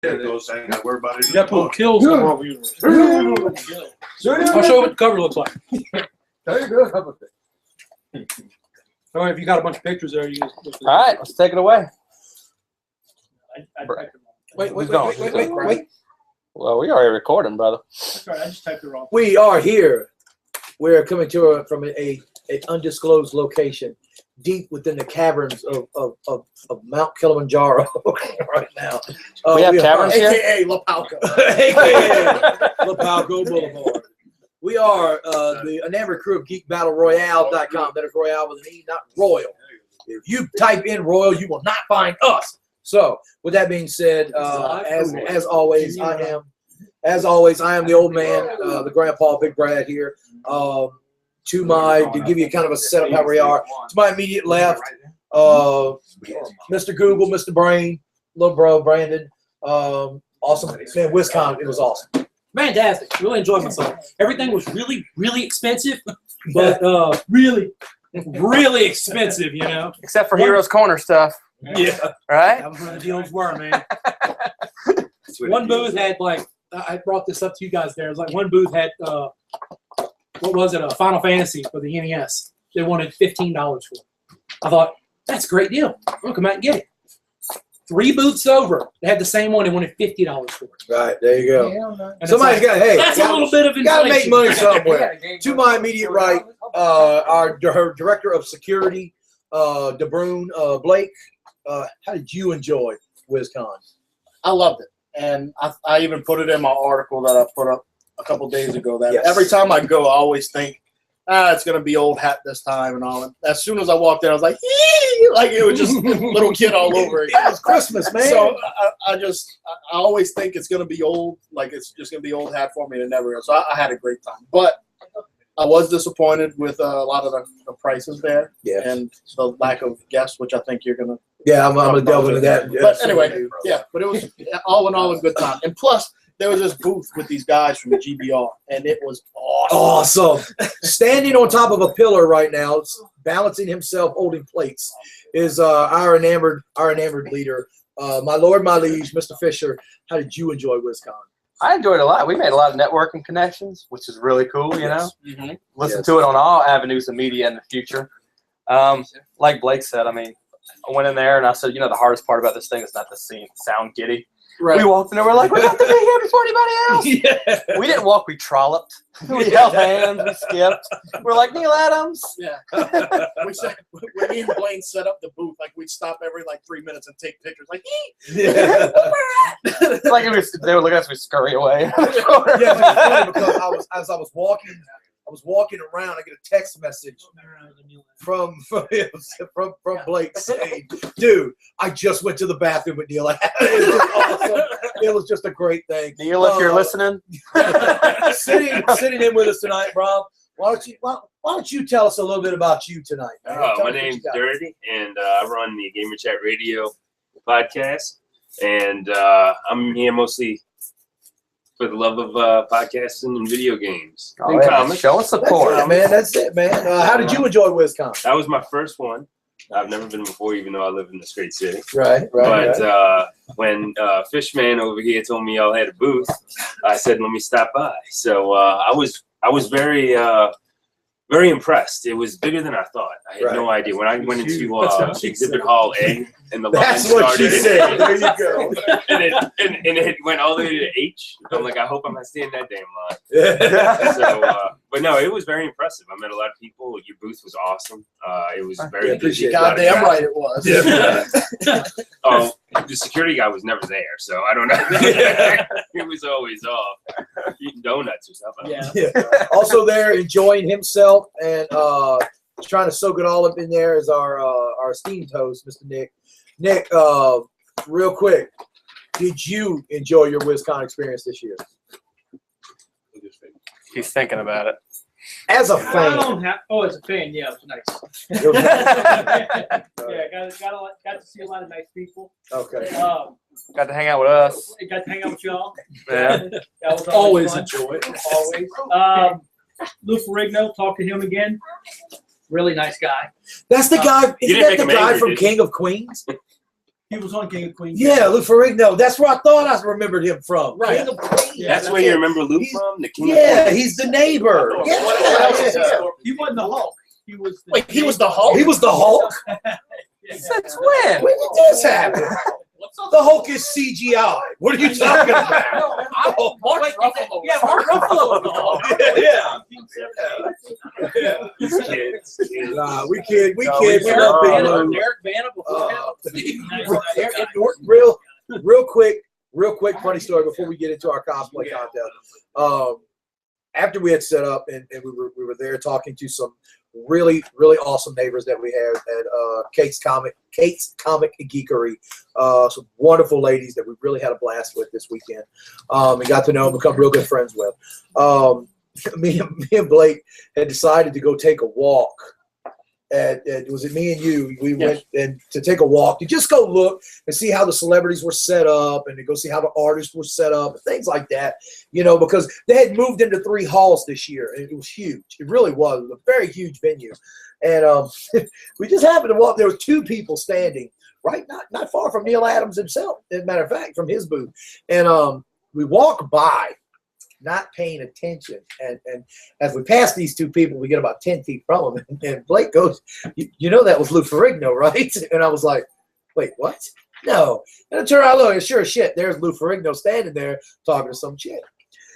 Those I got worried about it. You got to pull kills on Marvel Universe. I'll show you what the cover looks like. There you go. How about that? All right, if you got a bunch of pictures there, you just. All right, let's take it away. Wait. Well, we already recording, brother. Sorry, I just typed it wrong. We are here. We're coming to from an undisclosed location, deep within the caverns of Mount Kilimanjaro right now. We have caverns here? AKA La Palco. AKA La Palco Boulevard. We are the enamored crew of GeekBattleRoyale.com. That is Royale with an E, not Royal. If you type in Royal, you will not find us. So, with that being said, as always, I am the old man, the grandpa, Big Brad here. To give you kind of a setup how we are. To my immediate left, Mr. Google, Mr. Brain, little bro, Brandon. Awesome, man. Wisconsin, it was awesome. Fantastic. Really enjoyed myself. Everything was really, really expensive, but really, really expensive, you know. Except for Heroes Corner stuff. Yeah. Right? That was where the deals were, man. One booth had, like, I brought this up to you guys there. It was like one booth had, what was it, a Final Fantasy for the NES. They wanted $15 for it. I thought, that's a great deal. I'll come out and get it. 3 booths over, they had the same one. They wanted $50 for it. Right, there you go. And Somebody's got, hey. That's a little bit of inflation. Got to make money somewhere. To my immediate right, our director of security, DeBrune, Blake. How did you enjoy WizCon? I loved it. And I even put it in my article that I put up a couple days ago that every time I go, I always think, it's going to be old hat this time and all. And as soon as I walked in, I was like, yee! Like it was just little kid all over again. It was Christmas, man. So I always think it's going to be old, like it's just going to be old hat for me and it never is. So I had a great time. But I was disappointed with a lot of the prices there and the lack of guests, which I think you're going to. Yeah, I'm going to delve into that. But anyway, but it was all in all a good time. And plus, there was this booth with these guys from GBR, and it was awesome. Standing on top of a pillar right now, balancing himself, holding plates, is our enamored leader, my lord, my liege, Mr. Fisher. How did you enjoy WizCon? I enjoyed it a lot. We made a lot of networking connections, which is really cool, you know. Mm-hmm. Listen to it on all avenues of media in the future. Like Blake said, I mean, I went in there and I said, you know, the hardest part about this thing is not the sound giddy. Right. We walked in there, we're like, we got to be here before anybody else. We didn't walk, we trolloped. We held hands, we skipped. We're like Neil Adams. Yeah. When me and Blaine set up the booth, like we'd stop every 3 minutes and take pictures. Like, like they would look at us, we scurry away. Yeah, it was funny because as I was walking around, I get a text message from Blake saying, "Dude, I just went to the bathroom with Neil." It was just awesome. It was just a great thing. Neil, if you're listening, sitting in with us tonight, Rob. Why don't you tell us a little bit about you tonight? My name's Dirty, and I run the Gamer Chat Radio podcast, and I'm here mostly for the love of podcasting and video games. And comics. Show us support. That's it, man. How did you enjoy WizCon? That was my first one. I've never been before, even though I live in this great city. Right. But when Fishman over here told me y'all had a booth, I said, let me stop by. So I was very very impressed. It was bigger than I thought. I had no idea. When I went into Exhibit Hall A and the line started. There you go. and it went all the way to H. I'm like, I hope I'm not staying that damn line. So, but no, it was very impressive. I met a lot of people. Your booth was awesome. It was very busy. Goddamn right it was. The security guy was never there, so I don't know. He was always off eating donuts or something. Yeah. Also there, enjoying himself and trying to soak it all up in there is our esteemed host, Mr. Nick. Nick, real quick, did you enjoy your WizCon experience this year? He's thinking about it. As a fan. As a fan, yeah, it was nice. Got to see a lot of nice people. Okay. Got to hang out with us. Got to hang out with y'all. Yeah. That was always fun. enjoy it. Always. Lou Ferrigno, talked to him again. Really nice guy. That's the guy. Isn't that the guy from angry, King of Queens? He was on King of Queens. Yeah, Lou Ferrigno. That's where I thought I remembered him from. Right. King of Queens. Yeah, that's where you remember Lou from? The King of Yeah, Queens? he's the neighbor. Yeah. What else is there? He wasn't the Hulk. He was. Wait, he was the Hulk. He was the Hulk. Since when? When did this happen? The Hulk is CGI. What are you talking about? No, Mark Ruffalo. Yeah, Mark Ruffalo was the Hulk. Yeah. These kids. Nah, we kid. We No, kid. we We love Big love Lou. Derek Vanna before Real quick, funny story before we get into our cosplay contest. After we had set up and we were there talking to some really awesome neighbors that we had at Kate's Comic Geekery. Some wonderful ladies that we really had a blast with this weekend. And got to know and become real good friends with. Me and Blake had decided to go take a walk. Was it me and you? We went and to take a walk to just go look and see how the celebrities were set up and to go see how the artists were set up and things like that. You know, because they had moved into 3 halls this year and it was huge. It really was. It was a very huge venue. And we just happened to walk. There were 2 people standing right not far from Neil Adams himself, as a matter of fact, from his booth. And we walked by, not paying attention, and as we pass these 2 people, we get about 10 feet from them, and Blake goes, "You know that was Lou Ferrigno, right?" And I was like, "Wait, what? No." And I turn around, look, and sure as shit, there's Lou Ferrigno standing there talking to some chick.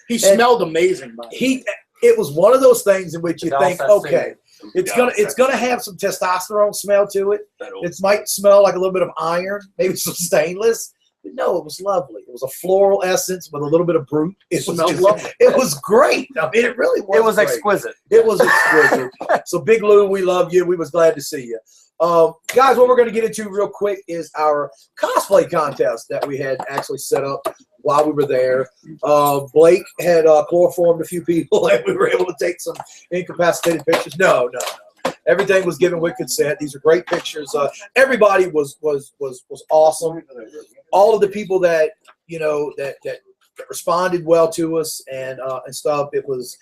He smelled amazing, by the way. It was one of those things in which you think, okay, Yeah, it's gonna have some testosterone smell to it. It might smell like a little bit of iron, maybe some stainless. But no, it was lovely. It was a floral essence with a little bit of brute. It was smelled lovely. It was great. I mean, it really was. It was great. exquisite. It was exquisite. So, Big Lou, we love you. We was glad to see you. Guys, what we're going to get into real quick is our cosplay contest that we had actually set up while we were there. Blake had chloroformed a few people, and we were able to take some incapacitated pictures. No. Everything was given with consent. These are great pictures. Everybody was awesome. All of the people that that responded well to us and stuff. It was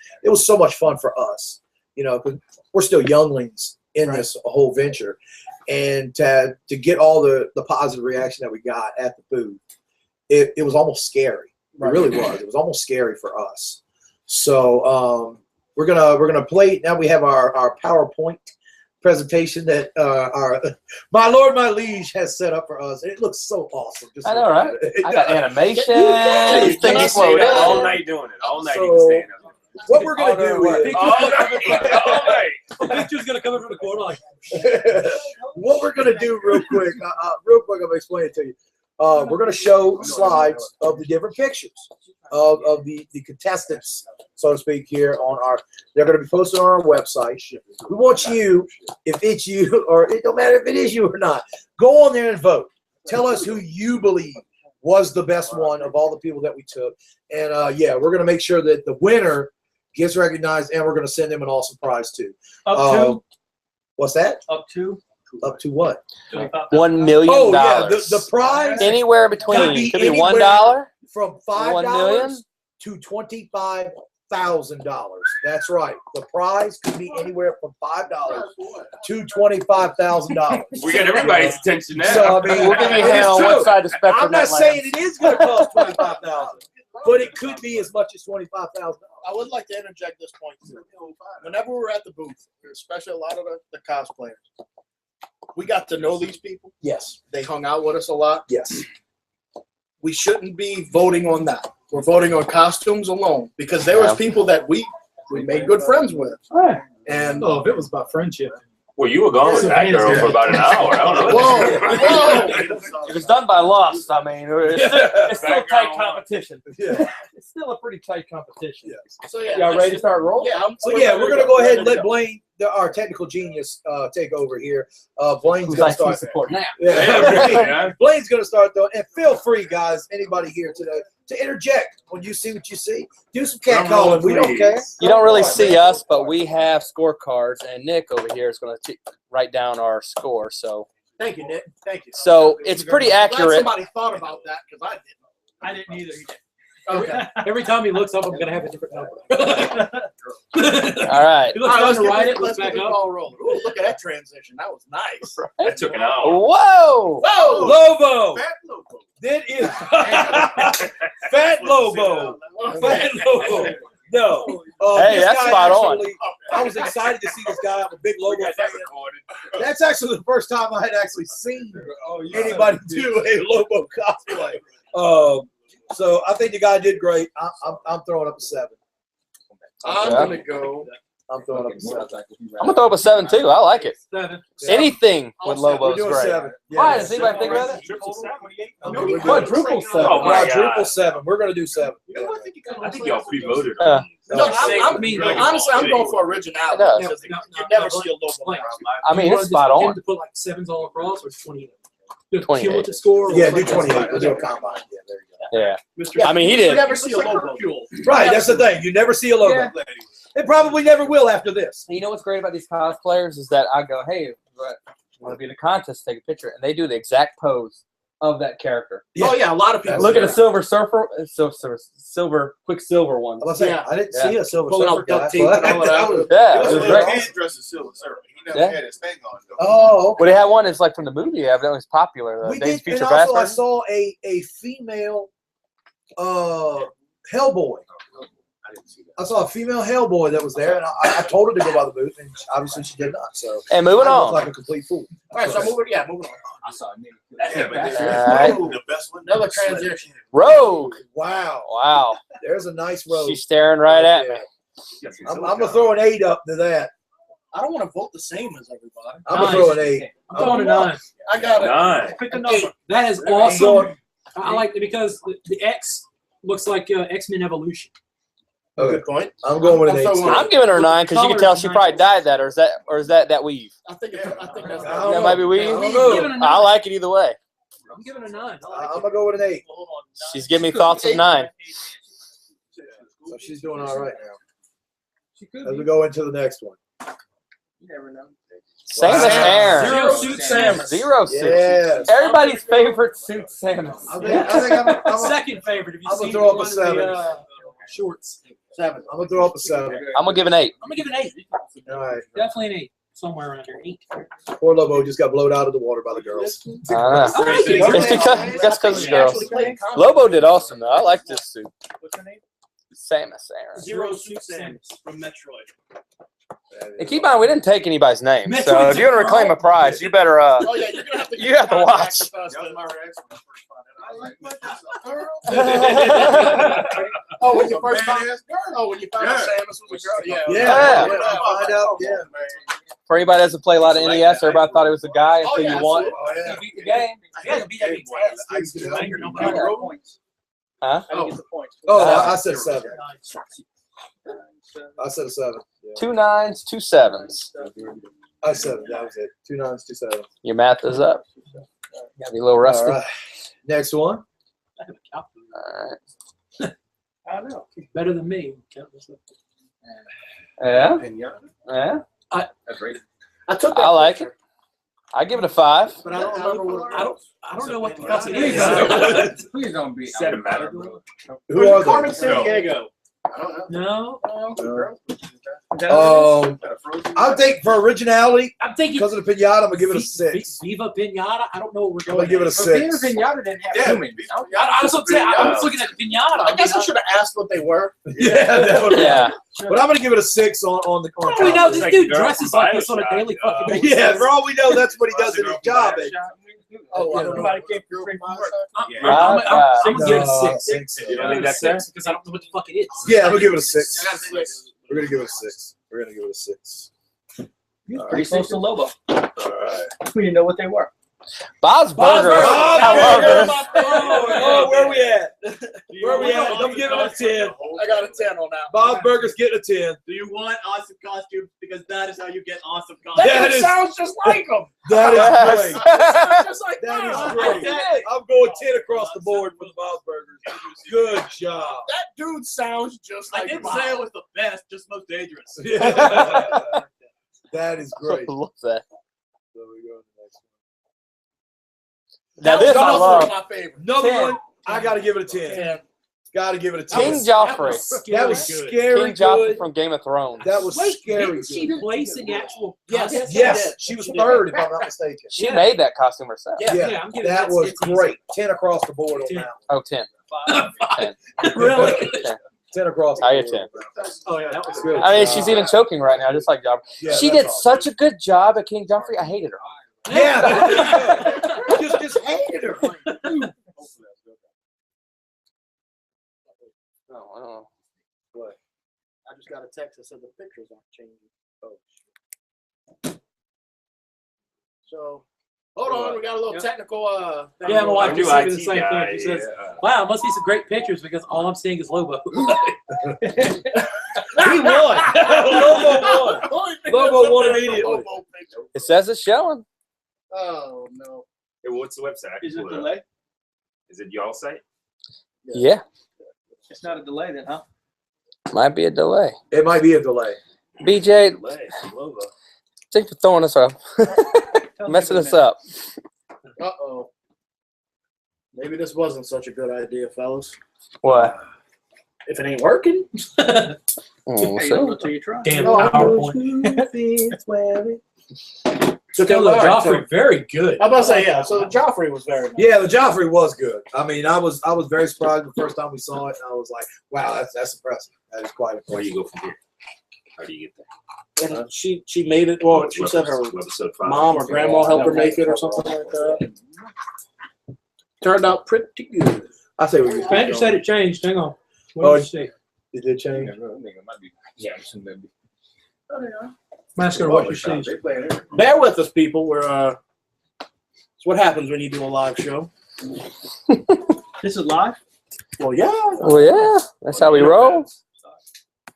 so much fun for us. You know, 'cause we're still younglings in this whole venture, and to get all the positive reaction that we got at the booth, it was almost scary. It really was. It was almost scary for us. So we're gonna play now. We have our PowerPoint presentation that our my lord, my liege has set up for us. It looks so awesome. Just I know, right? I got animation. You Things can stay floating. all night doing it. All night you can So, stay up. what we're gonna do is All night. The picture's gonna come in from the corner like. what we're gonna do real quick. I'm gonna explain it to you. We're gonna show slides of the different pictures of the contestants, so to speak, here on our. They're gonna be posted on our website. We want you, if it's you, or it don't matter if it is you or not, go on there and vote. Tell us who you believe was the best one of all the people that we took, and we're gonna make sure that the winner gets recognized, and we're gonna send them an awesome prize too. Up to? What's that? Up to? Up to what? $1 million. Oh yeah, the prize Anywhere between. Could be $1 from $1 $5 million? to $25,000. That's right. The prize could be anywhere from $5 to $25,000. We got everybody's attention now. So I mean, We'll give you a hand it's on true. what side of the spectrum I'm not that saying lands. it is going to cost $25,000, but it could be as much as $25,000. I would like to interject this point too. Whenever we're at the booth, especially a lot of the cosplayers, we got to know these people. Yes. They hung out with us a lot. Yes. We shouldn't be voting on that. We're voting on costumes alone because there was people that we made good friends with. Right. And Oh, if it was about friendship. Well, you were gone with that girl for about an hour. I don't know. whoa. If it's done by lust, I mean, it's still tight competition. Yeah. It's still a pretty tight competition. So yeah, Y'all ready to start rolling? Yeah. So yeah, we're going to go ahead and let Blaine, our technical genius, take over here. Blaine's Who's going to IT start. support now? Yeah. Blaine's going to start though, and feel free, guys, anybody here today, to interject when you see what you see. Do some cat calling. We don't care. You don't really see us, but we have scorecards, and Nick over here is going to write down our score. So, Thank you, Nick. Thank you. so it's pretty Glad accurate. somebody thought about that because I didn't. I didn't either. Okay. Every time he looks up, I'm gonna have a different number. All right. He looks down to write it, looks Let's back get the up. ball rolling. Ooh, look at that transition. That was nice. That took an hour. Whoa! Whoa! Lobo. Fat Lobo. That is Fat Lobo. Fat Lobo. No. Hey, this that's guy spot on. actually- I was excited to see this guy. I'm a big Lobo fan. That's actually the first time I had actually seen anybody do a Lobo cosplay. So I think the guy did great. I'm throwing up a 7. I'm Yeah. gonna go. I'm throwing up a 7. I'm gonna throw up a 7 too. I like it. 7. Anything with I'll Lobo We're is doing great. 7. Why? Does anybody think about it? Quadruple 7. Oh my Quadruple God. 7. We're gonna do 7. I think y'all pre-voted. Yeah. No, honestly, I'm going for originality. No. Because you never see a Lobo. I mean, it's spot on. To put like 7s all across or 28. The 28. cumulative score. Yeah, do 28. We'll do a combine. Yeah, there you go. Yeah. I mean, he You did. never see a Lobo. Right, that's the thing. You never see a logo. Yeah. It probably never will after this. You know what's great about these cosplayers is that I go, hey, want to be in a contest, take a picture, and they do the exact pose of that character. Yeah. Oh yeah, a lot of people. Look at the Silver Surfer, silver Quicksilver one. I was saying, Yeah. I didn't see a Silver Pulling Surfer out duct guy. tape and all that. Yeah, it He was great. can't dress as Silver Surfer. He never Yeah. had his thing on, though. Oh, okay. But they had one that's like from the movie. Evidently, was popular. We Days did, Future and Past also I version. saw a female Hellboy. I didn't see that. I saw a female Hellboy that was there, and I told her to go by the booth, and obviously she did not. So And moving I looked on. like a complete fool. All right, so moving on. I saw him. Yeah, but this Alright. the best one. Another transition. Rogue. Wow, Wow. there's a nice road. She's staring right at me. I'm gonna throw an 8 up to that. I don't want to vote the same as everybody. I'm gonna Nice. throw an 8. I'm throwing a 9. I got it. 9. Pick a number. That is awesome. I like it because the X looks like X-Men Evolution. Okay. Good point. I'm going with an 8. Also, I'm giving her a 9 because you can tell she probably dyed that, or is that weave? I think that's. I don't That know. might be weave. I don't know. Giving a 9. I like it either way. I'm giving a 9. I like I'm it. gonna go with an 8. She's giving me thoughts of 9. So she's doing all right now. She could As be. we go into the next one. You never know. Samus Wow. Aran. Zero suit Samus. Zero suit. Yes. Everybody's favorite suit Samus. I think I'm Second favorite. If you I'm gonna see throw up a one of 7. the, shorts. 7. gonna throw up a 7. I'm gonna give an 8. I'm gonna give it an 8. All right. Definitely an 8. Somewhere around here. 8. Poor Lobo just got blown out of the water by the girls. I don't know. I like it. It's because of girls. Lobo did awesome though. I like this suit. What's her name? Samus Aran. Zero suit Samus from Metroid. And keep in mind, we didn't take anybody's name. Metroid's So if you're gonna reclaim a prize, you better Oh yeah, you're gonna have to. You have to watch. That was my reaction when I first found out. Oh, when you first found. Badass girl. Oh, when you found out Samus was a girl. Yeah. Yeah. Yeah. Find out. Yeah. For anybody that doesn't play a lot of NES, everybody thought it was a guy Oh, until yeah, you won. Oh, yeah. You beat the game. Yeah, beat every test. Huh? Oh, I said 7. I said a 7. Yeah. 2 9s, 2 7s. I said it. That was it. 2 9s, 2 7. Your math is up. Gotta be a little rusty. All right. Next one. I have a calculator. All right. I don't know. Better than me. Yeah. Yeah. That's great. I took that. I like it. I give it a 5. But I don't remember. I don't know what the fuck it Please is. Please don't be. Said it matter. Who are Carmen they? San Diego. I don't know. No. I'll take for originality I'm thinking. because of the pinata. I'm gonna give it a 6. Viva Pinata. I don't know what we're I'm going. gonna give it a at. 6. Pinata didn't have Yeah. humans. I was looking at the pinata. I guess I should have asked what they were. Yeah, that would Yeah. But I'm gonna give it a 6 on the For all we know, on this Like dude the girl dresses from like this on a Bioshock, daily fucking basis. Yeah, for all we know, that's what he does in his job. Oh, I don't know. Nobody came through. I'm gonna give it a No, 6. 6. You don't think that's there? Because I don't know what the fuck it is. Yeah, I'm gonna give it a 6. I got 6. We're gonna give it a 6. We're gonna give it a 6. Pretty close to Lobo. All right. We didn't know what they were. Bob's Burger. Burger. I love Burger. this. Oh, where we at? Where we at? I'm giving it a 10. I got a 10 on that. Bob Burger's getting a 10. Do you want awesome costumes? Because that is how you get awesome costumes. That is- sounds just like him. That is great. Just like That is that. great. I'm going 10 across the board for the Bob Burgers. Good job. That dude sounds just I like didn't Bob. say it was the best, just most dangerous. Yeah. That is I great. love that. So we go to the next Now this I That was love. my favorite. one. Another 10. one, I gotta give it a 10. 10. Gotta give it a King 10. Joffrey. That was good. scary King Joffrey good. from Game of Thrones. That was Wait, scary didn't she good. place in the actual? Yes, contest? yes. She was third, if I'm not mistaken. She Yeah. made that costume herself. Yeah, I'm giving that was it's easy. great. 10 across the board on 10. that one. Oh, 10. 10. Really? 10 across the I board. get 10. Oh yeah, that was Good. I mean, she's even choking right now, just like Joffrey. Yeah, She that's did awesome. such a good job at King Joffrey. I hated her. Yeah. just hated her. Oh, What? I just got a text that said the pictures aren't changing. Oh. So, hold on, we got a little technical. Thing Yeah, my going wife on. Our new just said the IT same guy, thing. She says, yeah. "Wow, must be some great pictures because all I'm seeing is Lobo." He won. Lobo won. Lobo won immediately. it says it's showing. Oh no. Hey, what's the website? I can Is it pull up. delay? Is it y'all site? Yeah, It's not a delay then, huh? might be a delay. It might be a delay. BJ, Delay. Logo. thanks for throwing us off. Messing us up. Uh-oh. Maybe this wasn't such a good idea, fellas. What? If it ain't working. Mm, Hey, you don't know till you try. Damn PowerPoint. So Still, all right, Joffrey, very good. I'm about to say, yeah, so the Joffrey was very nice. Yeah, the Joffrey was good. I mean, I was very surprised the first time we saw it. I was like, wow, that's impressive. That is quite Where do impressive. you go from here? How do you get there? And she made it, well, she said her Webisode 5. mom or grandma helped her make it or something like that. Turned out pretty good. I say we Patrick said it changed. Hang on. What Oh, did you say? It did change. Ask her what you see. Bear with us, people. We're it's what happens when you do a live show. This is live? Well, yeah, Well, yeah, that's how we roll.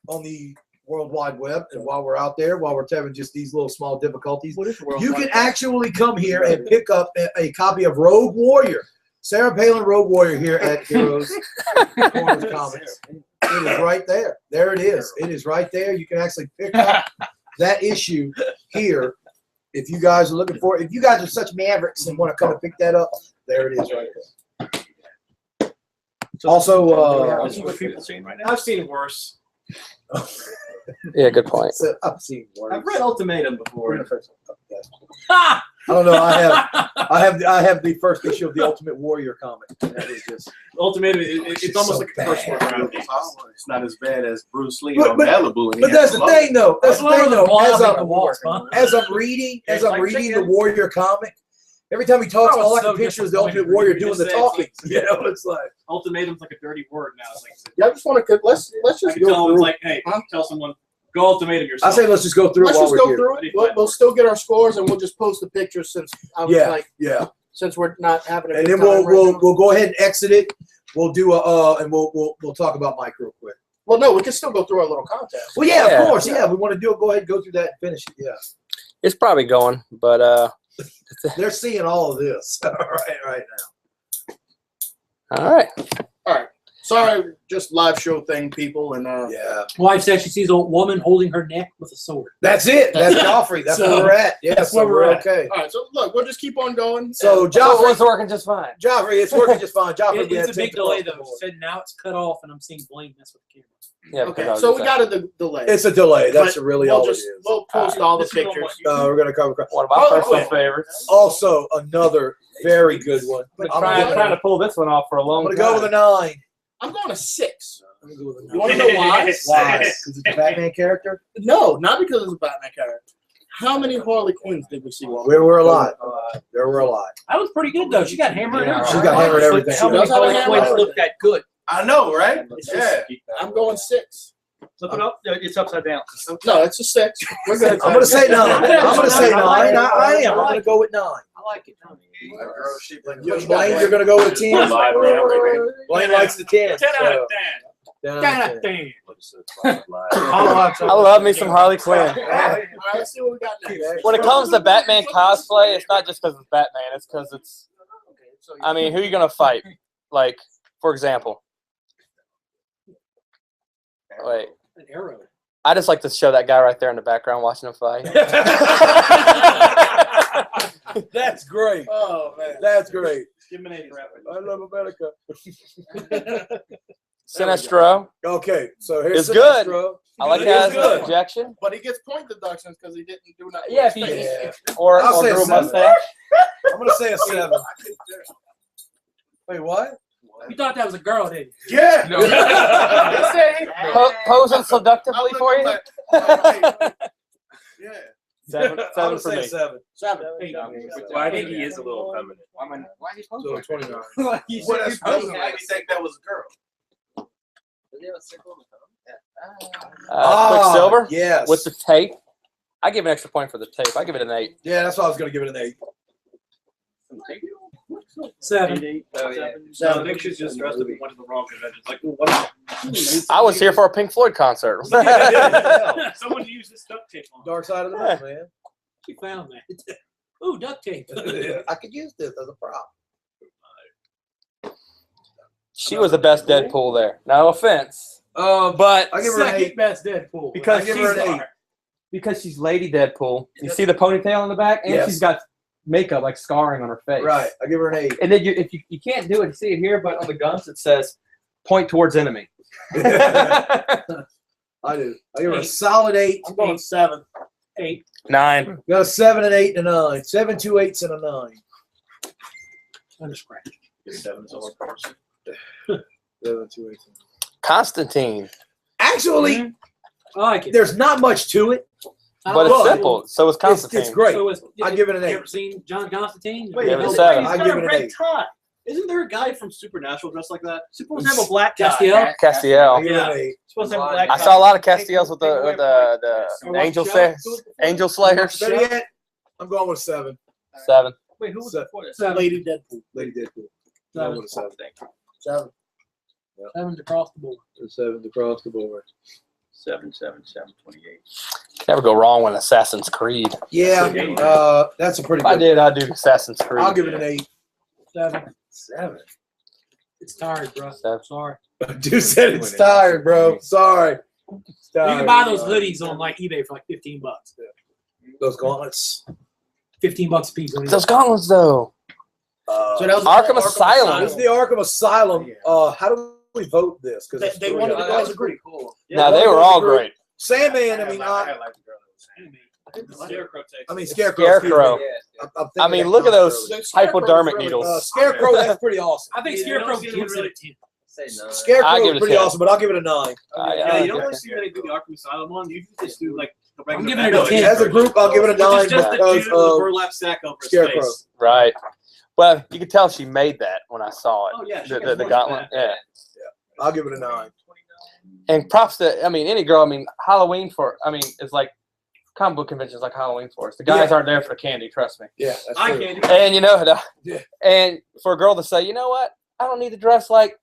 on the World Wide Web, and while we're out there, while we're having just these little small difficulties, What is the World you Wide can Web? actually come here and pick up a copy of Rogue Warrior. Sarah Palin, Rogue Warrior here at Heroes Corners Comics. It is right there. There it is. It is right there. You can actually pick up that issue here. If you guys are looking for it, if you guys are such mavericks and want to come and pick that up, there it is right there. Also, This is what people are seeing right now. I've seen worse. Yeah, good point. I've seen worse. I've read Ultimatum before. I don't know. I have the first issue of the Ultimate Warrior comic. And that is just Ultimatum, it's almost so like a first bad. round. It's not as bad as Bruce Lee But- on but- Malibu. and he But has that's the love. thing, though. That's the thing, though. As I'm reading It's the like chicken. Warrior comic, every time he talks, Oh, all I it's can so picture is the Ultimate disappointing. Warrior You doing just the said talking. it's- You know, it's like. Ultimatum's like a dirty word now. It's like Yeah, I just want to let's I just can go tell through. it's like, hey, tell someone go ultimatum I yourself. say let's just go through it Let's while just we're go here. through it. We'll still get our scores and we'll just post the pictures since I was Yeah, like, yeah. since we're not having a And good then time right now. we'll go ahead and exit it. We'll do and we'll talk about Mike real quick. Well, no, we can still go through our little contest. Well, yeah, Yeah. of course, yeah. We want to do it. Go ahead and go through that and finish it. Yeah, It's probably going, but they're seeing all of this right now. all right. All right. Sorry, just live show thing, people, and Yeah, Wife says she sees a woman holding her neck with a sword. that's it. That's Joffrey. That's So, where we're at. Yeah, that's so where we're at. okay. all right. So look, we'll just keep on going. So And- So Joffrey, it's working just fine. Joffrey, it's working just fine. Joffrey, we had It's a big 10th delay across the though. board. She said now it's cut off and I'm seeing Blaine mess with the camera. Yeah. okay, because I so was we just got a delay. It's a delay. That's But really we'll all just it is. we'll post all the This is on pictures. what We're gonna cover. one of my Oh, personal wait. favorites. Also, another very good one. Been I'm trying gonna to pull this one off for a long go time. with a 9. I'm going to 6. I'm gonna go with a 9. You want to know why? Why? Because it's a Batman character. No, not because it's a Batman character. How many Harley Quinns did we see? There were a lot. There were a lot. That was pretty good though. She got hammered and Yeah. everything. She got hammered and everything. How many She does have a Harley hammer. Quinns look that good? I know, right? It's just- I'm going 6. Look it up. It's upside down. No, it's a 6. We're good. I'm gonna say 9. I'm gonna say 9. I am. I'm gonna go with 9. I like it. Blaine, you're gonna go with a 10. Live now, right Blaine likes the 10. 10 out of 10 10. God damn. I love me some Harley Quinn. All right, let's see what we got next. When it comes to Batman cosplay, it's not just because it's Batman. It's because it's. Okay, so I mean, who you gonna fight? Like, for example. Wait, An arrow. I just like to show that guy right there in the background watching him fight. That's great. Oh man. That's great. Discriminating rapper. I love America. Sinestro Okay, so here's It's good. Sinestro. I like It that is as good. an objection. But he gets point deductions because he didn't do nothing. Yeah, with his face. Or I'll say grew a 7. mustache. I'm gonna say a 7. Wait, what? You thought that was a girl, didn't you? Yeah. Posing seductively for you. Yeah. Seven I for would say me. 7. 7. Well, I think he is a little feminine. So 29. What else? I didn't think that was a girl. Quicksilver Yes. with the tape. I give an extra point for the tape. I give it an 8. Yeah, that's why I was gonna give it an 8. 7. So Nick should just dressed up and went to the wrong convention. Like, well, what? I was here for a Pink Floyd concert. Someone used this duct tape on. Dark side of the moon, man. You found that. Ooh, duct tape. I could use this as a prop. She was the best Deadpool there. No offense, but I give her an Second 8. best Deadpool. because I give her she's an 8. because she's Lady Deadpool. You see the ponytail in the back, and Yes. she's got makeup like scarring on her face. Right. I give her an 8. And then if you can't do it, you see it here, but on the guns it says point towards enemy. I do. I give her a 8. solid 8. I'm going 7. 8. 9. Got a 7, an 8, and a 9. 7, 2 8s, and a 9. Under scratch. 7 is all person. 7, 2 8s. Constantine, Actually, I like it. there's not much to it. but it's simple. So is Constantine. It's great. So I give it an You 8. ever seen John Constantine? Wait, Give it a no, 7. he's I got give a it an red 8. tie. Isn't there a guy from Supernatural dressed like that? Supposed to have a black guy. Castiel? I Castiel. give it an 8. Supposed to have a black I guy. saw a lot of Castiels with the Angel Slayers. Better yet, I'm going with 7. 7. Wait, who was Se- before this? 7. Lady Deadpool. Lady Deadpool. I'm 7. going with a 7. 7. 7 across the board. 7 across the board. 7, 28. Never go wrong with Assassin's Creed. Yeah, that's a pretty If I good. did, I'd do Assassin's Creed. I'll give it an 8. 7. 7. It's tired, bro. 7. Sorry. Dude said it's tired, bro. Sorry. It's You tired. can buy those hoodies on like eBay for like $15. Those gauntlets. $15 a piece. Those gauntlets, though. So that was Arkham Asylum. This is the Arkham Asylum. How do we vote this? Because They wanted to go as a group. Cool. No, they were all great. Sandman. I mean, Scarecrow takes. I mean Scarecrow. Scarecrow. I'm I thinking mean, that look at counts those early. hypodermic needles. Scarecrow. That's pretty awesome. I think Yeah, Scarecrow they don't gives seem it a 10. I'll Scarecrow give it is a pretty 10. awesome, but I'll give it a 9. Yeah, you don't really see many do the Arkham Asylum one. You just do like the regular. I'm giving it a 10. As a group, I'll give it a 9 It's just the because dude with the of burlap sack over his Scarecrow. face. Right. Well, you could tell she made that when I saw it. Oh yeah, The gauntlet. Yeah. I'll give it a 9. And props to, any girl, Halloween it's like comic book conventions like Halloween for us. The guys aren't there for candy, trust me. Yeah, that's I true. can't. And Yeah. and for a girl to say, you know what, I don't need to dress like,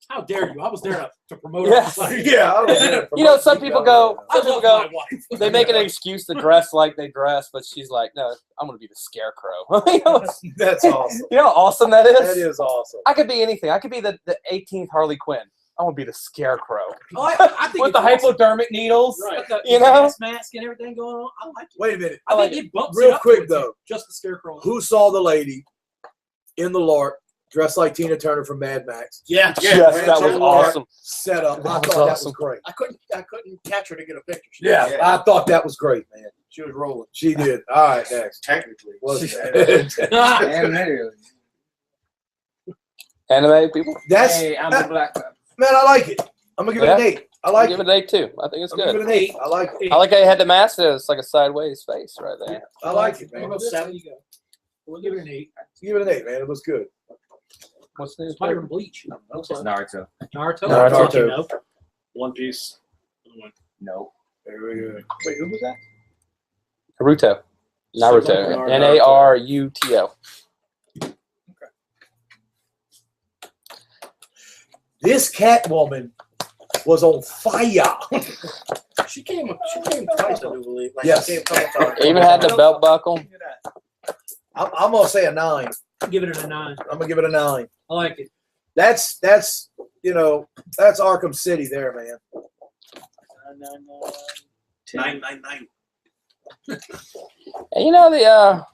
How dare you? I was there to promote Yeah. it. Yeah, I don't you know, some people go, I love my wife. they make an excuse to dress like they dress, but she's like, no, I'm going to be the Scarecrow. You know That's awesome. how awesome that is? That is awesome. I could be anything. I could be the 18th Harley Quinn. I want to be the Scarecrow. Oh, I think With the it's awesome. hypodermic needles. Got the You know? gas mask and everything going on. I like it. Wait a minute. I like think it bumps Real it up quick, to a 10, though. Just the Scarecrow. Who saw the lady in the LARP dressed like Tina Turner from Mad Max? Yeah. Yes, that was awesome. Set up. I That thought was that awesome. was great. I couldn't catch her to get a picture. Yeah, I thought that was great, man. She was rolling. She did. All right, next. Technically. Anime people? That's I'm a black man. man. I like it. I'm gonna give it an 8. I I'll like give it. it an 8 too. I think it's I'm gonna give good. it an 8. I like it. I like how you had the mask there. It's like a sideways face right there. I like it, We'll man. go 7. You go. We'll give it an 8. Give it an 8, man. It looks good. What's the Spider and Bleach. Naruto. Naruto. Naruto. You know. One Piece. No. Very good. Wait, who was that? Naruto. Naruto. Naruto. This Catwoman was on fire. She came twice, I do believe. Like, Yes. She came a couple times. Even had the belt buckle. I'm gonna say a 9. Give it a 9. I'm gonna give it a 9. I like it. That's Arkham City there, man. 999. And you know, the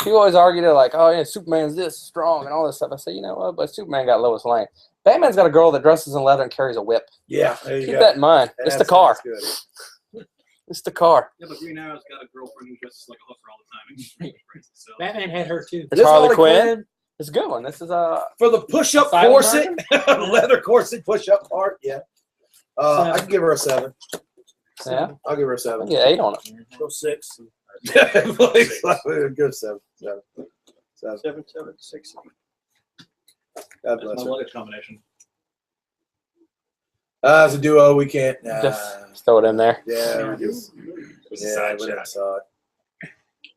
people always argue, they're like, oh yeah, Superman's this strong and all this stuff. I say, you know what, but Superman got Lois Lane. Batman's got a girl that dresses in leather and carries a whip. Yeah, there you Keep go. that in mind. It's the car. That's good. It's the car. Yeah, but Green Arrow's got a girlfriend who dresses like a hooker all the time. So. Batman had her too. It's Harley Quinn. It's a good one. This is for the push-up Silent corset, leather corset push-up part. Yeah, I can give her a 7. Yeah, I'll give her a 7. I get 8 on it. Go 6. Good 7. 7. 7. 7, 7, 6. God That's bless my her. luggage combination. As a duo, we can't. Just throw it in there. Yeah, we just. It's a Yeah, side we shot. just saw it.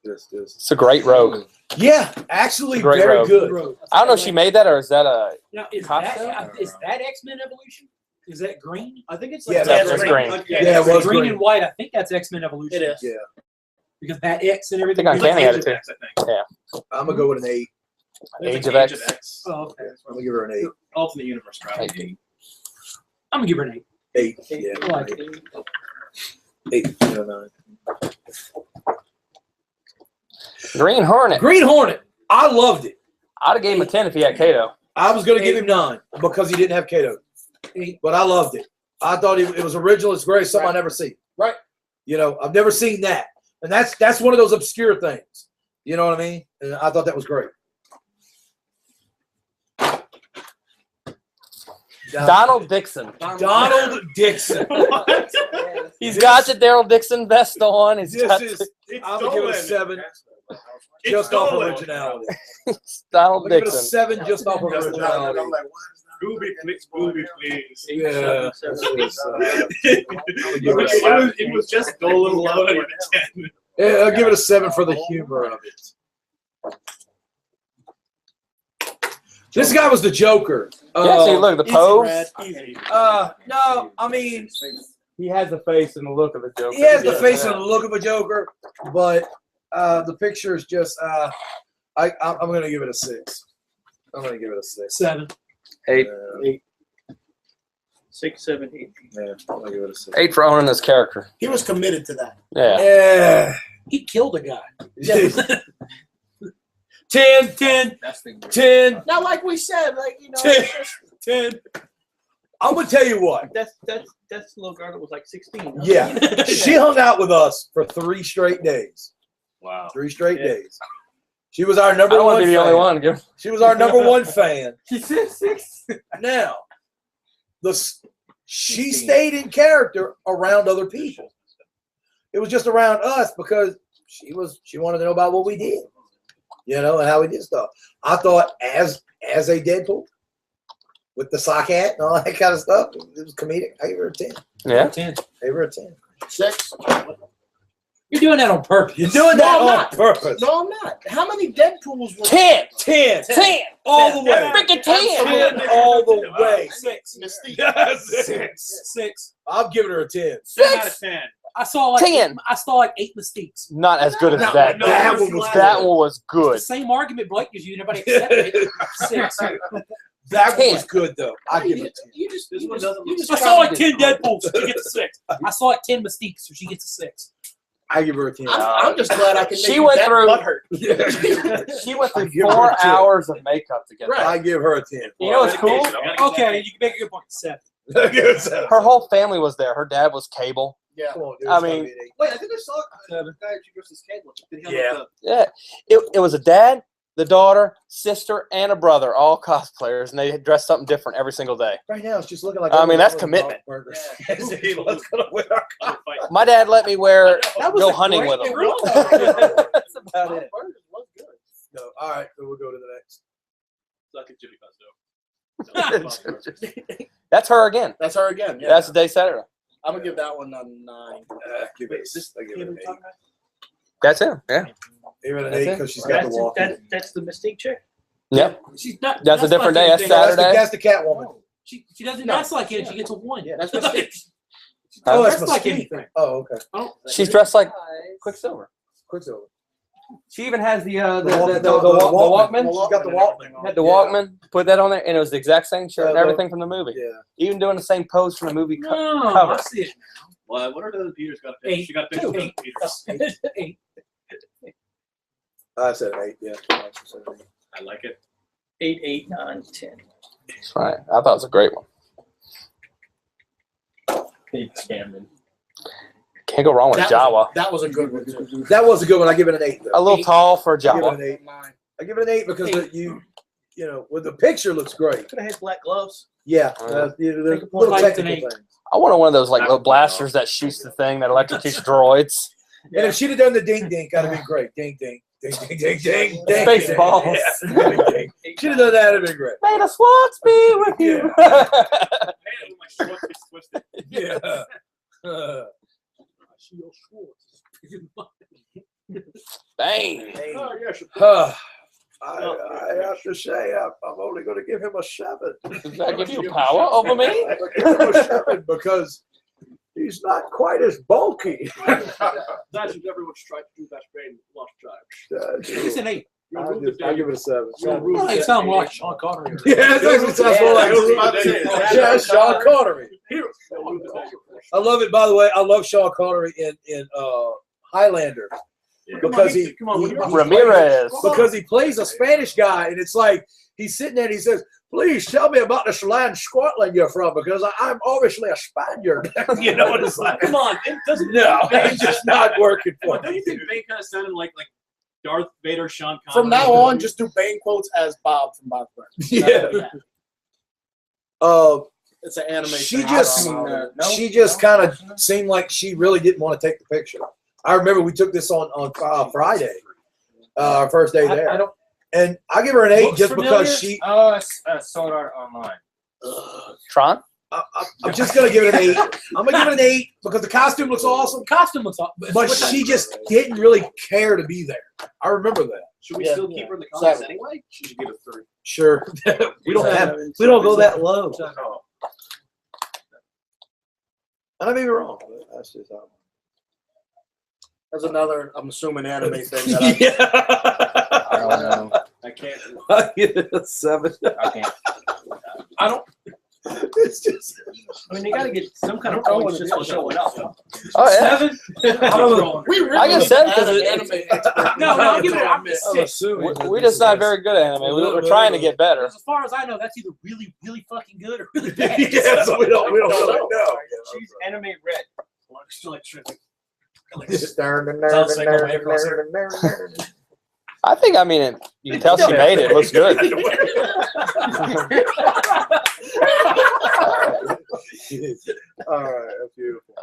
Just. It's a great rogue. Yeah, actually, Great very rogue. good. I don't know if she made that or is that a Now, is costume? that X-Men Evolution? Is that green? I think it's Yeah, like that's green. Yeah, it was green green. and white. I think that's X-Men Evolution. It is. Yeah, Because that X and I everything. think is Uncanny like had it Age too. of X. I'm gonna go with an 8. Age of X. Oh, okay. I'm gonna give her an 8. Alternate universe travel. I'm gonna give her an 8. 8. Yeah, I like it. 8. 9. Green Hornet. Green Hornet. I loved it. I'd have gave him a 10 if he had Kato. I was gonna give him 9 because he didn't have Kato, but I loved it. I thought it was original. It's great. Something I never see. Right. You know, I've never seen that, and that's one of those obscure things. You know what I mean? And I thought that was great. Donald Dixon. Donald Dixon. He's got the Daryl Dixon vest on. He's got This is. I'm gonna give it a 7, just off originality. Donald I'm gonna give it a Dixon. 7 just off of originality. Booby, please. Yeah. It was just a little low at 10. Yeah, I'll give it a 7 for the humor of it. This guy was the Joker. Yeah, see, look, the pose. No, I mean, He has the face and the look of a Joker. he has the face and the look of a Joker, but the picture is just. I'm going to give it a 6. I'm going to give it a 6. 7. 8. 6, 7, 8. Yeah, I'm going to give it a 6. 8 for owning this character. He was committed to that. Yeah. Yeah. He killed a guy. 10, 10, 10, Now, like we said, like, you know, 10, it's just, 10. I'm going to tell you what. That's the little girl that was like 16. Huh? Yeah. She hung out with us for 3 straight days. Wow. 3 straight days. She was our I number don't want one to be the fan. only one. Give- She was our number one fan. He said 6. Now, she stayed in character around other people. It was just around us because she wanted to know about what we did, you know, and how we did stuff. I thought as a Deadpool with the sock hat and all that kind of stuff, it was comedic. I gave her a 10. Yeah. 10. I gave her a 10. 6. You're doing that on purpose. You're doing No, that I'm on not. purpose. No, I'm not. How many Deadpools were 10, 10, 10. all the way. Freaking 10. 10 all the way. 6. Mystique. 6. I'm giving her a 10. 7 out of 10. I saw like 10. I saw like 8 Mystiques. Not as good as No, that. no, that one was That good. one was The good. same argument Blake gives you, and nobody accepted it. 6. That one 10. was good, though. I give it a 10. You just, This you one just, doesn't you look just I saw like 10 Deadpools, so she gets a 6. I saw like 10 Mystiques, so she gets a 6. I give her a 10. I'm just glad I can make She you went that through- butthurt. She went I through give her 4 a 10. hours of makeup to get Right. that. I give her a 10. You know what's cool? Okay, you can make a good point. 7. Her whole family was there. Her dad was Cable. Yeah. Come on, dude, I it's gotta mean- be an 8. Wait, I think I saw the guy at versus Cable. Did he Yeah. have Yeah. It was a dad, the daughter, sister, and a brother, all cosplayers, and they dressed something different every single day. Right now, it's just looking like. I mean, that's everyone's commitment. burgers. Yeah. Let's go wear our the fight? My dad let me wear That was go a hunting great with him. role. That's about it. Burgers was good. No, all right, so we'll go to the next. Suck it, Jimmy Busto. That's her again. That's her again. Yeah. That's the day Saturday. I'm gonna give that one a 9. Give it. I give it an 8. That's him. Yeah. Give it an That's 8 it. because she's got the walk. That's the Mystique chick? Yep. She's not. That's a different day. That's anything. Saturday. That's the Catwoman. She doesn't dress like it. She gets a 1. Yeah, that's that's what she Oh, that's dress like Mystique. anything. Oh, okay. I don't. She's dressed like Quicksilver. Quicksilver. She even has the Walkman. Walkman. She's got the Walkman. Had the Yeah. Walkman. Put that on there, and it was the exact same shirt and Yeah, everything from the movie. Yeah. Even doing the same pose from the movie No, cover. I see it Well, what are the other Peters got? 8. She got pictures of the Peters. now. 8. I said an 8. Yeah. I like it. 8, 8, 9, 10. That's right. I thought it was a great one. Can't go wrong with Jawa. That was a good one too. That was a good one. I give it an 8. Though. A little tall for I give it Jawa. an 8. I give it an 8 because you know, with the picture looks great. Could have had black gloves. Yeah, there's little technical things. I wanted one of those like little blasters that shoots the thing that electrocutes droids. And if she'd have done the ding ding, that'd have been great. Ding ding. Ding ding ding ding ding. Space balls. Yeah. Ding, ding. She'd have done that, it'd have been great. May the Swats be with you. Yeah. Bang. Oh, yes. I have to say, I'm only going to give him a 7. Does that give you power over me? I give him a 7 because he's not quite as bulky. That's what everyone's tried to do. That's been lost times. It's an 8. I'll give it a 7. It sounds more like Sean Connery. Yeah, it actually sounds more like Sean Connery. I love it. By the way, I love Sean Connery in Highlander because he Ramirez. because he plays a Spanish guy, and it's like he's sitting there and he says, "Please tell me about this land, Scotland you're from, because I'm obviously a Spaniard." You know what it's like? Come on, it doesn't. No, it's just not working for Don't me. you think Bane kind of sounded like Darth Vader, Sean Connery? From now on, just do Bane quotes as Bob from Bob's Burgers. Yeah. It's an anime. She just kind of seemed like she really didn't want to take the picture. I remember we took this on Friday, our first day there. And I give her an 8 Looks just familiar? because she. Oh, it's Sword Art Online. Tron? I'm just gonna give it an 8. I'm gonna give it an 8 because the costume looks awesome. Costume looks awesome, But she just didn't really care to be there. I remember that. Should we still keep her in the comments anyway? She should get a 3. Sure. We don't go that low. I may be wrong. But that's just how. That's another, I'm assuming, anime thing. That I don't know. I can't. I give it a 7. I can't. I don't. It's just. I mean, you got to get some kind of points just for showing up. Oh, yeah. 7? we really I guess 7 had an because anime expert. No, I'll give it a 6. we're just not very good at anime. We're trying to get better. As far as I know, that's either really, really fucking good or really bad. Yeah, so we don't really know. She's anime red. Still like tripping. I think, I mean, you can tell she made it. It looks good. All right, that's beautiful.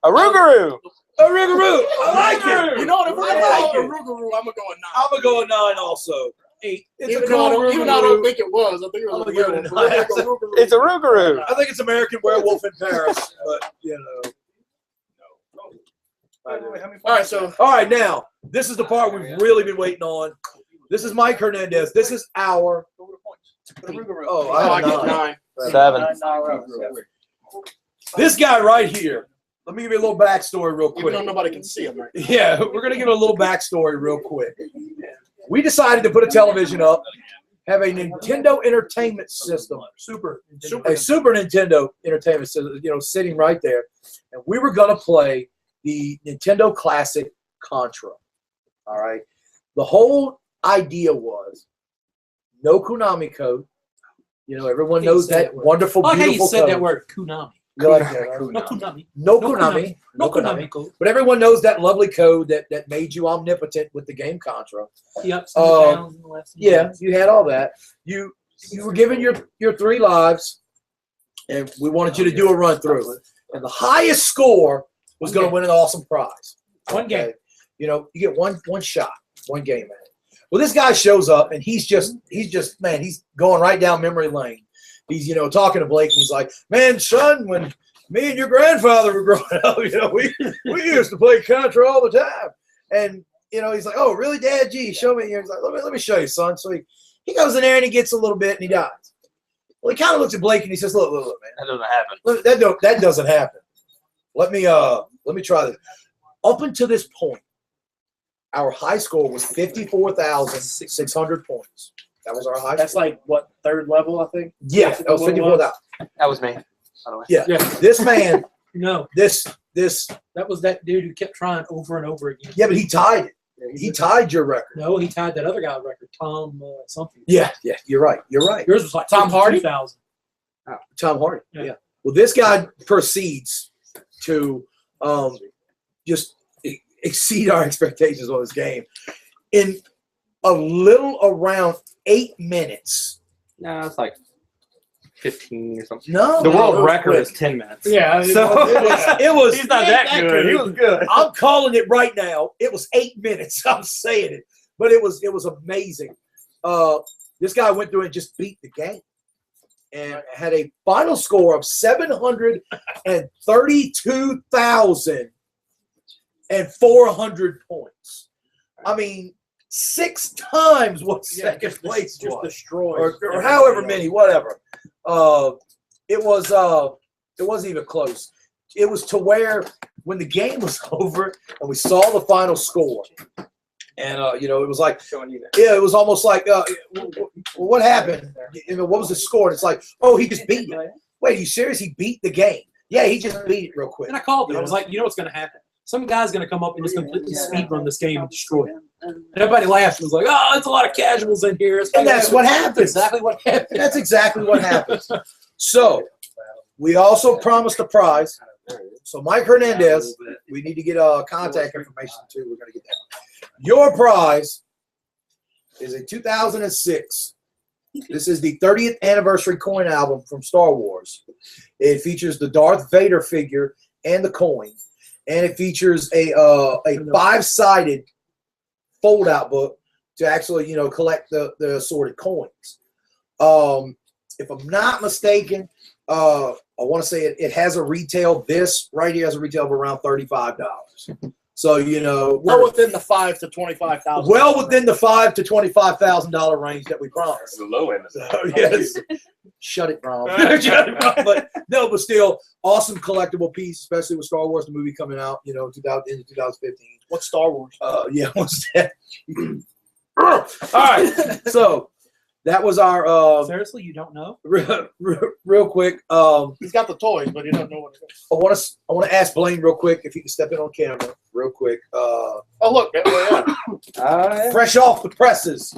Arugaru. Arugaru, I like it. You know what? If I I like go it. Arugaru, I'm gonna go a 9. I'm gonna go a 9 also. 8. It's Even a though cool I don't think it was. I think it I'm was gonna give it a a real 9. one. It's Arugaru. I think it's American Werewolf in Paris, but you know. All right, so All right, now this is the part we've really been waiting on. This is Mike Hernandez. This is our. Oh, I I get have 9. 7. This guy right here. Let me give you a little backstory real even though quick. nobody can see him right now. Yeah, we're gonna give it a little backstory real quick. We decided to put a television up, have a Nintendo Entertainment System, a Super Nintendo Entertainment System, you know, sitting right there, and we were gonna play the Nintendo Classic Contra. All right. The whole idea was no Konami code. You know, everyone knows that wonderful, I like how you beautiful said code. that word, Konami. You like that, right? No Konami. No Konami. No Konami code. But everyone knows that lovely code that made you omnipotent with the game Contra. The ups and the downs and the lefts and the Yeah, rights. you had all that. You were given your 3 lives, and we wanted you to do a run through. And the highest score was going to win an awesome prize. One game. Okay? You know, you get one shot, one game at it. Well, this guy shows up, and he's just man, he's going right down memory lane. He's, you know, talking to Blake, and he's like, "Man, son, when me and your grandfather were growing up, you know, we used to play Contra all the time." And you know, he's like, "Oh, really, Dad? Gee, show me." He's like, "Let me show you, son." So he goes in there and he gets a little bit, and he dies. Well, he kind of looks at Blake, and he says, "Look, man, That doesn't happen. look, that doesn't happen. Let me try this. Up until this point, our high score was 54,600 points. That was our high That's score. like what, 3rd level, I think. Yeah, that was 54,000. That was me, by the way. Yeah. Yeah. This man, No, this, that was that dude who kept trying over and over again. yeah, but he tied it. He tied your record. No, he tied that other guy record, Tom something. Yeah, you're right. You're right. Yours was like Tom Hardy? 2,000. Tom Hardy. Yeah. Yeah. Well, this guy proceeds to just exceed our expectations on this game in a little around 8 minutes. No, it's like 15 or something. No, The it world was record quick. is 10 minutes. Yeah. So It was. he's not that good. He was good. I'm calling it right now. It was 8 minutes. I'm saying it, but it was amazing. This guy went through and just beat the game, and had a final score of 732,400 points. I mean, 6 times what second place Just was, destroyed. or however many, whatever. It wasn't even close. It was to where when the game was over and we saw the final score, and it was like, yeah, it was almost like, what happened? What was the score? And it's like, oh, he just beat it. Wait, are you serious? He beat the game? Yeah, he just beat it real quick. And I called it. I was like, you know what's going to happen? Some guy's going to come up and just completely speed run this game and destroy it. And everybody laughed. It was like, oh, it's a lot of casuals in here. And that's what happens. That's exactly what happened. That's exactly what happens. So we also promised a prize. So Mike Hernandez, we need to get contact information too. We're going to get that. Your prize is a 2006. This is the 30th anniversary coin album from Star Wars. It features the Darth Vader figure and the coin, and it features a 5-sided fold-out book to actually collect the assorted coins. If I'm not mistaken, I want to say it has a retail. This right here has a retail of around $35. So Well within the $5,000 to $25,000. well within the $5,000 to $25,000 range that we promised. It's the low end. So, yes. Shut it, Brom. Shut it, Brom. But still, awesome collectible piece, especially with Star Wars the movie coming out, into 2015. What's Star Wars? Yeah, what's that? All right. So that was our Seriously, you don't know? real quick. He's got the toys, but he doesn't know what it is. I want to ask Blaine real quick if he can step in on camera real quick. Oh, look. Yeah. Fresh off the presses.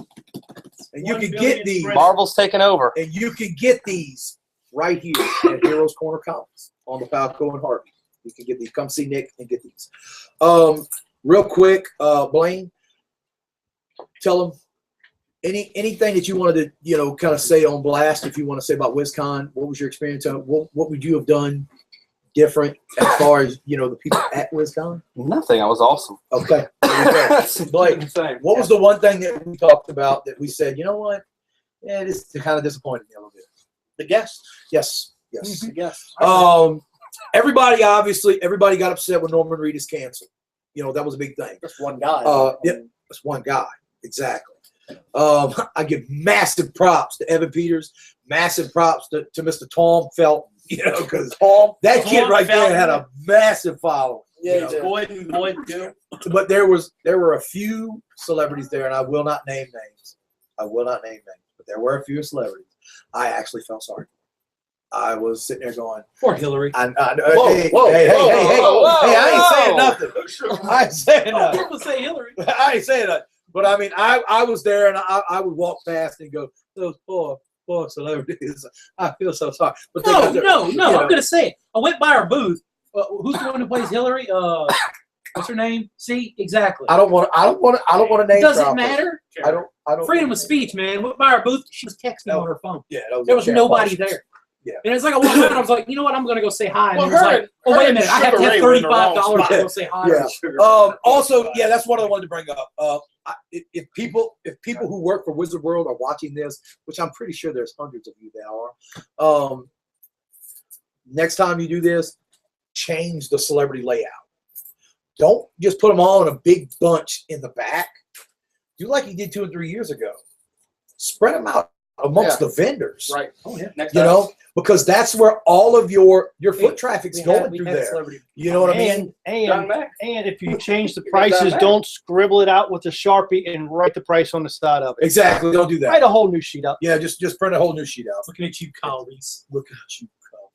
And you can get these. Marvel's taking over. And you can get these right here at Heroes Corner Comics on the Falco and Harvey. You can get these. Come see Nick and get these. Real quick, Blaine, tell them anything that you wanted to, kind of say on blast. If you want to say about WizCon, what was your experience? What would you have done different as far as the people at WizCon? Nothing. I was awesome. Okay. Blake, what was the one thing that we talked about that we said, you know what? Yeah, this kind of disappointed me a little bit. The guests. Yes. The guests. Everybody got upset when Norman Reedus canceled. That was a big thing. Just one guy. Yep, that's one guy. Exactly. I give massive props to Evan Peters, massive props to Mr. Tom Felton, because that kid right there had a massive following. Yeah, Boyd too. But there were a few celebrities there, and I will not name names. But there were a few celebrities. I actually felt sorry. I was sitting there going, Poor Hillary. hey, I ain't saying nothing. I ain't saying nothing. People say Hillary. I ain't saying that. But I mean, I was there, and I would walk past and go, those poor celebrities. I feel so sorry. But No. I'm gonna say it. I went by our booth. Who's the one who plays Hillary? What's her name? See, exactly. I don't want to name. Doesn't drop her. matter. I don't. Freedom of speech, man. Went by our booth. She was texting on her phone. Yeah, There was nobody there. Yeah. And it's like I walked around. I was like, you know what? I'm gonna go say hi. And Well, it was her like, and- oh her wait a and minute, I have to Sugar have Ray were in the wrong $35 to spot. go say hi. Yeah. Also, yeah, that's what I wanted to bring up. If people who work for Wizard World are watching this, which I'm pretty sure there's hundreds of you that are, next time you do this, change the celebrity layout. Don't just put them all in a big bunch in the back. Do like you did 2 or 3 years ago. Spread them out amongst the vendors. Right. Oh yeah. Next Because that's where all of your foot traffic's going through there. You know what I mean? And if you change the prices, don't scribble it out with a Sharpie and write the price on the side of it. Exactly. Don't do that. Write a whole new sheet up. Yeah, just print a whole new sheet out. Looking at you, Kyle Reese. Look at you, Kyle.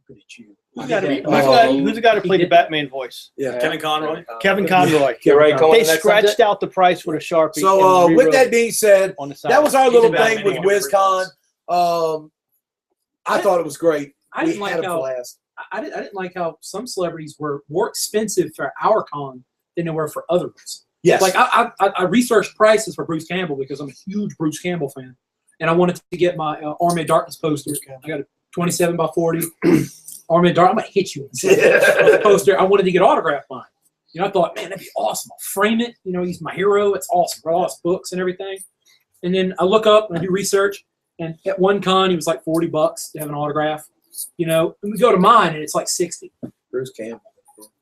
Look at you. Who's the guy that played the Batman voice? Yeah, Kevin Conroy. Kevin Conroy. Going They scratched out the price with a Sharpie. So and with rewrote that it being said, on the side. that was our He's little a thing Batman with anyway. WizCon. I thought it was great. I We didn't like had a how blast. I didn't like how some celebrities were more expensive for our con than they were for others. Yes. Like I researched prices for Bruce Campbell because I'm a huge Bruce Campbell fan, and I wanted to get my Army of Darkness poster. I got a 27 by 40 Army of Darkness. I'm gonna hit you with the poster. I wanted to get autographed by him. You know, I thought, man, that'd be awesome. I'll frame it. You know, he's my hero. It's awesome. Read all his books and everything. And then I look up and I do research, and at one con he was like $40 to have an autograph. You know, and we go to mine and it's like 60. Bruce Campbell.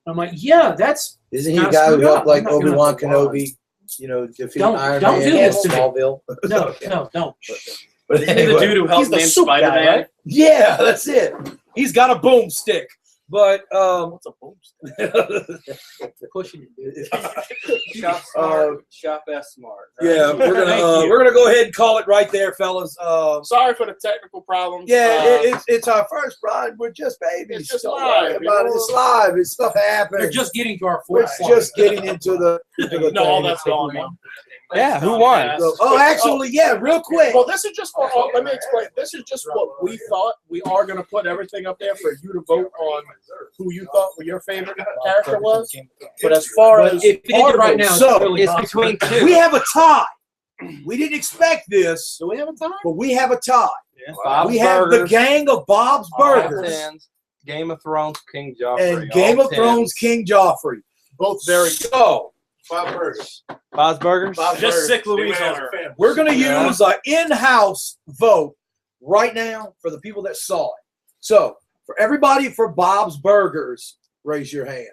I'm like, yeah, that's Isn't he the kinda guy who screwed helped up. like I'm not gonna- Obi-Wan Kenobi, you know, defeat Don't- Iron don't Man do in this to me. Smallville? no, don't. But Isn't he the anyway. dude who helped He's the name soup guy, Spider-Man? right? Yeah, that's it. He's got a boomstick. But What's a boomstick? Pushing it, dude. Shop smart, shop S smart. right? yeah, we're gonna go ahead and call it right there, fellas. Sorry for the technical problems. It's our first ride. We're just babies. It's just Don't live, worry about it. It's live. It's stuff happens. They're just getting to our We're fourth. just getting into the No, all thing. that's gone now. Yeah, who won? So, actually, yeah, real quick. Well, this is just for, let me explain. This is just what we thought. We are going to put everything up there for you to vote on who you thought your favorite character was. But as far But as if it did right now, So, it's really It's possible. between two. We have a tie. We didn't expect this, do we have a time? but we have a tie. Bob's We have the Burgers, gang of Bob's Top Burgers Tens, Game of Thrones, King Joffrey. and Game all of Thrones 10s. King Joffrey. Both very good. So, Bob Burgers. Bob's Burgers. Just sick Louise on her. we're going to Yeah. use an in-house vote right now for the people that saw it. So, for everybody for Bob's Burgers, raise your hand.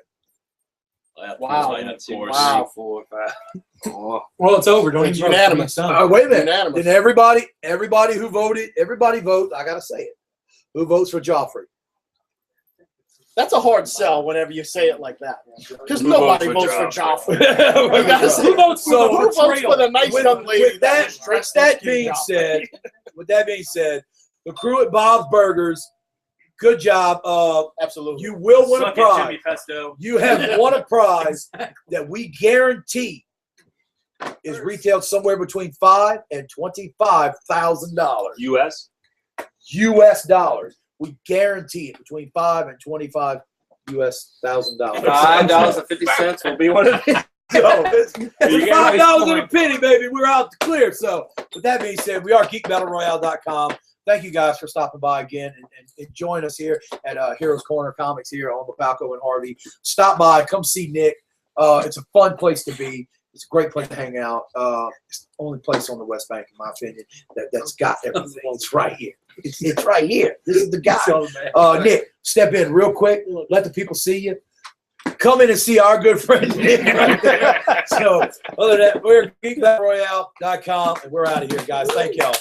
Wow. Wow. 4, 5. Well, it's over. Don't It's even vote. unanimous. It's done. Wait a minute. Unanimous. Then everybody who voted, everybody vote. I got to say it. Who votes for Joffrey? That's a hard sell whenever you say it like that. Because Who nobody votes votes for for Joffrey. You gotta say, Who votes for So, the who votes betrayal? for the nice young lady With that, was dressed with as that King being Joffrey? said, the crew at Bob's Burgers, good job. Absolutely. You will win a Suck it, prize. Jimmy Pesto. You have won a prize that we guarantee is retailed somewhere between $5,000 and $25,000 U.S. U.S. dollars. We guarantee it between $5,000 and $25,000 $5.50 will be one of these. So it's You $5 got a and a penny, baby. We're out the clear. So with that being said, we are geekbattleroyale.com. Thank you guys for stopping by again and join us here at Heroes Corner Comics here on Lapalco and Harvey. Stop by, come see Nick. It's a fun place to be. It's a great place to hang out. It's the only place on the West Bank, in my opinion, that's got everything. It's right here. It's right here. This is the guy. Nick, step in real quick. Let the people see you. Come in and see our good friend Nick right there. So, other than that, we're geekbattleroyale.com, and we're out of here, guys. Thank y'all.